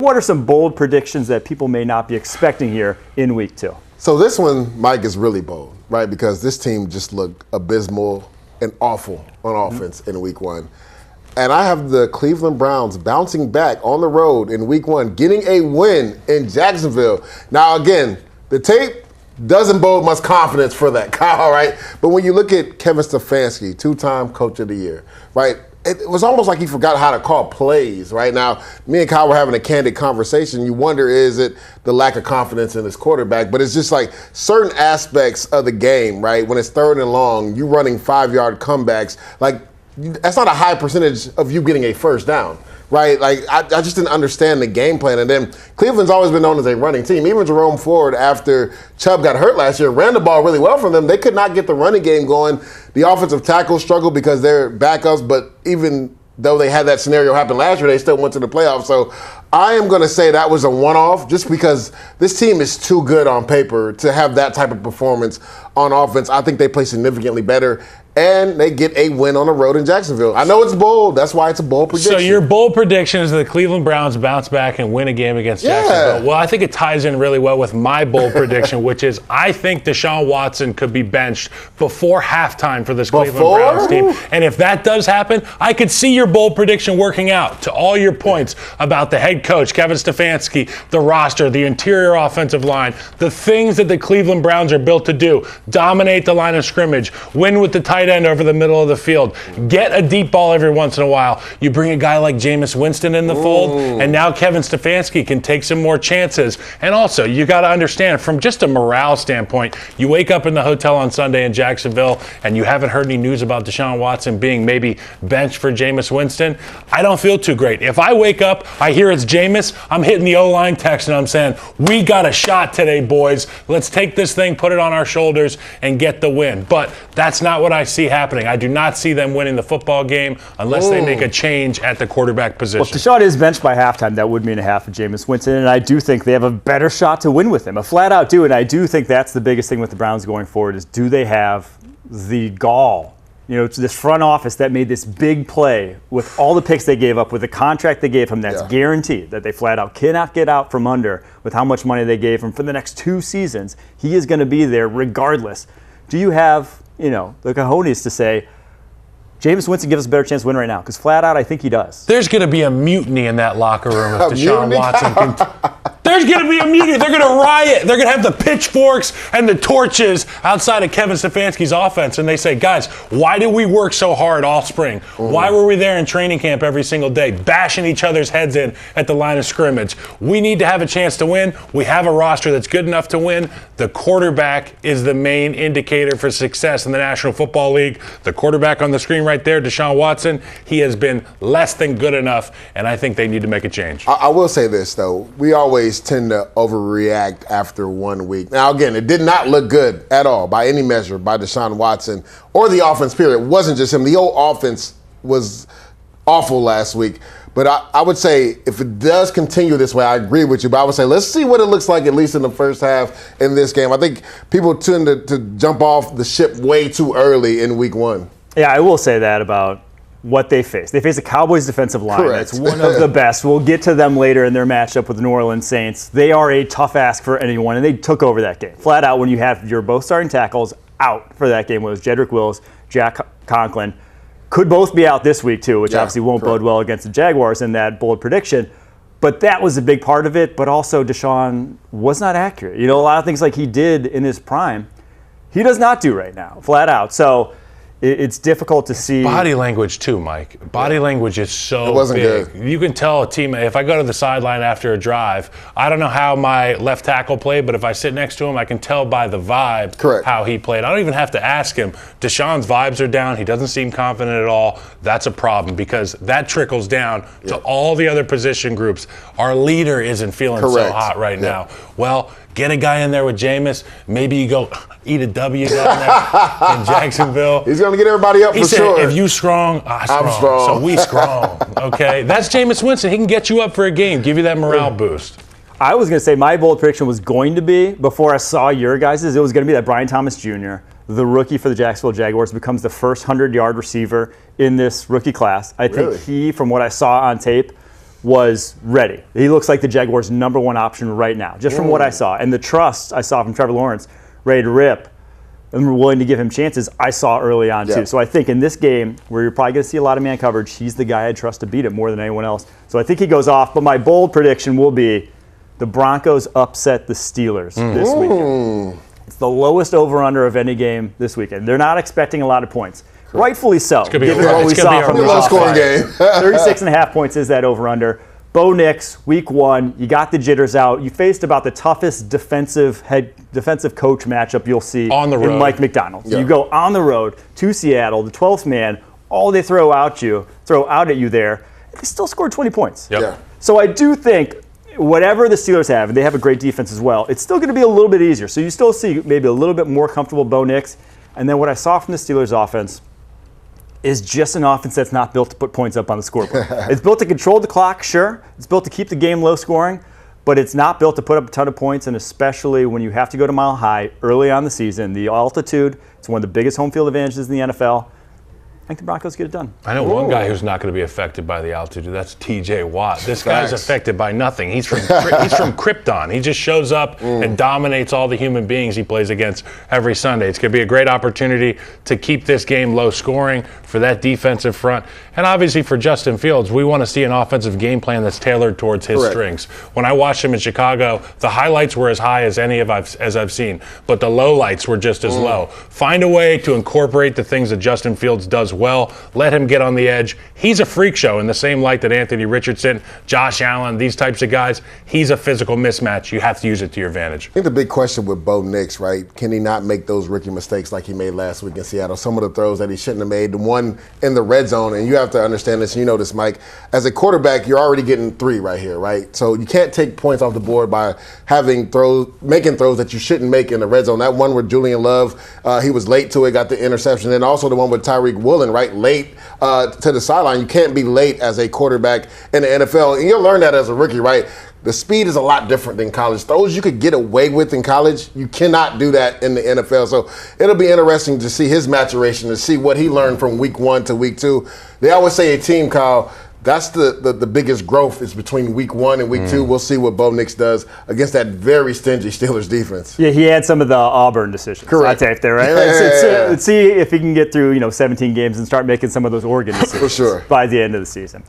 What are some bold predictions that people may not be expecting here in week 2? So this one, Mike, is really bold, right? Because this team just looked abysmal and awful on offense in week 1. And I have the Cleveland Browns bouncing back on the road in week 1, getting a win in Jacksonville. Now, again, the tape doesn't bode much confidence for that, Kyle, right? But when you look at Kevin Stefanski, 2-time Coach of the Year, right? It was almost like he forgot how to call plays. Right now, me and Kyle were having a candid conversation. You wonder, is it the lack of confidence in his quarterback? But it's just like certain aspects of the game, right? When it's 3rd and long, you running 5-yard comebacks. Like, that's not a high percentage of you getting a first down, right? Like, I just didn't understand the game plan. And then Cleveland's always been known as a running team. Even Jerome Ford, after Chubb got hurt last year, ran the ball really well for them. They could not get the running game going. The offensive tackles struggled because they're backups, but even though they had that scenario happen last year, they still went to the playoffs. So I am going to say that was a one-off just because this team is too good on paper to have that type of performance on offense. I think they play significantly better, and they get a win on the road in Jacksonville. I know it's bold. That's why it's a bold prediction. So your bold prediction is that the Cleveland Browns bounce back and win a game against Jacksonville. Well, I think it ties in really well with my bold prediction, which is I think Deshaun Watson could be benched before halftime for this Cleveland Browns team. And if that does happen, I could see your bold prediction working out to all your points about the head coach, Kevin Stefanski, the roster, the interior offensive line, the things that the Cleveland Browns are built to do. Dominate the line of scrimmage, win with the tight end over the middle of the field, get a deep ball every once in a while. You bring a guy like Jameis Winston in the fold, and now Kevin Stefanski can take some more chances. And also, you got to understand, from just a morale standpoint, you wake up in the hotel on Sunday in Jacksonville and you haven't heard any news about Deshaun Watson being maybe benched for Jameis Winston. I don't feel too great. If I wake up, I hear it's Jameis, I'm hitting the O-line text and I'm saying, we got a shot today, boys. Let's take this thing, put it on our shoulders, and get the win. But that's not what I see happening. I do not see them winning the football game unless they make a change at the quarterback position. Well, if Deshaun is benched by halftime, that would mean a half of Jameis Winston, and I do think they have a better shot to win with him. A flat-out do, and I do think that's the biggest thing with the Browns going forward is do they have the gall, to this front office that made this big play with all the picks they gave up, with the contract they gave him that's guaranteed, that they flat-out cannot get out from under with how much money they gave him for the next 2 seasons. He is going to be there regardless. Do you have the cojones to say, Jameis Winston gives us a better chance to win right now? Because flat out, I think he does. There's going to be a mutiny in that locker room if Deshaun Watson There's going to be a mutiny. They're going to riot. They're going to have the pitchforks and the torches outside of Kevin Stefanski's offense. And they say, guys, why did we work so hard all spring? Why were we there in training camp every single day, bashing each other's heads in at the line of scrimmage? We need to have a chance to win. We have a roster that's good enough to win. The quarterback is the main indicator for success in the National Football League. The quarterback on the screen right there, Deshaun Watson, he has been less than good enough, and I think they need to make a change. I will say this, though. We always tend to overreact after 1 week. Now, again, it did not look good at all by any measure by Deshaun Watson or the offense, period. It wasn't just him. The whole offense was awful last week. But I would say if it does continue this way, I agree with you. But I would say let's see what it looks like, at least in the first half in this game. I think people tend to jump off the ship way too early in week one. Yeah, I will say that about what they face. They face a Cowboys defensive line. Correct. That's one of the best. We'll get to them later in their matchup with the New Orleans Saints. They are a tough ask for anyone, and they took over that game. Flat out, when you have your both starting tackles out for that game, was Jedrick Wills, Jack Conklin. Could both be out this week, too, which obviously won't bode well against the Jaguars in that bold prediction. But that was a big part of it. But also, Deshaun was not accurate. You know, a lot of things like he did in his prime, he does not do right now, flat out. So it's difficult to see. Body language, too, Mike. Body language is so it wasn't big. Good. You can tell a teammate, if I go to the sideline after a drive, I don't know how my left tackle played, but if I sit next to him, I can tell by the vibe how he played. I don't even have to ask him. Deshaun's vibes are down. He doesn't seem confident at all. That's a problem because that trickles down to all the other position groups. Our leader isn't feeling so hot right now. Well, get a guy in there with Jameis. Maybe you go eat a W down there in Jacksonville. He's going to get everybody up he for said, sure. If you strong, I'm strong. So we strong, okay? That's Jameis Winston. He can get you up for a game, give you that morale boost. I was going to say my bold prediction was going to be, before I saw your guys', it was going to be that Brian Thomas Jr., the rookie for the Jacksonville Jaguars, becomes the first 100-yard receiver in this rookie class. I think he, from what I saw on tape, was ready. He looks like the Jaguars' number one option right now, just from what I saw. And the trust I saw from Trevor Lawrence, ready to rip, and we're willing to give him chances, I saw early on too. So I think in this game, where you're probably going to see a lot of man coverage, he's the guy I trust to beat it more than anyone else. So I think he goes off. But my bold prediction will be the Broncos upset the Steelers this weekend. It's the lowest over-under of any game this weekend. They're not expecting a lot of points. Rightfully so, given what we saw from the low-scoring game. 36.5 points is that over-under. Bo Nix, week 1, you got the jitters out. You faced about the toughest defensive coach matchup you'll see on the road in Mike McDonald. You go on the road to Seattle, the 12th man, all they throw out at you there, they still scored 20 points. So I do think whatever the Steelers have, and they have a great defense as well, it's still going to be a little bit easier. So you still see maybe a little bit more comfortable Bo Nix. And then what I saw from the Steelers offense is just an offense that's not built to put points up on the scoreboard. It's built to control the clock, sure. It's built to keep the game low scoring, but it's not built to put up a ton of points, and especially when you have to go to Mile High early on the season. The altitude, it's one of the biggest home field advantages in the NFL. I think the Broncos get it done. I know one guy who's not going to be affected by the altitude. That's T.J. Watt. This guy's affected by nothing. He's from Krypton. He just shows up and dominates all the human beings he plays against every Sunday. It's going to be a great opportunity to keep this game low scoring for that defensive front. And obviously for Justin Fields, we want to see an offensive game plan that's tailored towards his strengths. When I watched him in Chicago, the highlights were as high as any of I've seen, but the lowlights were just as low. Find a way to incorporate the things that Justin Fields does well. Let him get on the edge. He's a freak show in the same light that Anthony Richardson, Josh Allen, these types of guys. He's a physical mismatch. You have to use it to your advantage. I think the big question with Bo Nix, right? Can he not make those rookie mistakes like he made last week in Seattle? Some of the throws that he shouldn't have made. The one in the red zone, and you have to understand this, and you know this, Mike. As a quarterback, you're already getting 3 right here, right? So you can't take points off the board by making throws that you shouldn't make in the red zone. That one with Julian Love, he was late to it, got the interception, and also the one with Tyreek Woolen, right? Late to the sideline. You can't be late as a quarterback in the NFL, and you'll learn that as a rookie, right? The speed is a lot different than college. Throws you could get away with in college, you cannot do that in the NFL. So it'll be interesting to see his maturation, to see what he learned from week 1 to week 2. They always say a team, Kyle, that's the biggest growth is between week 1 and week 2. We'll see what Bo Nix does against that very stingy Steelers defense. Yeah, he had some of the Auburn decisions. Correct. I taped there, right? Let's see if he can get through 17 games and start making some of those Oregon decisions For sure. by the end of the season.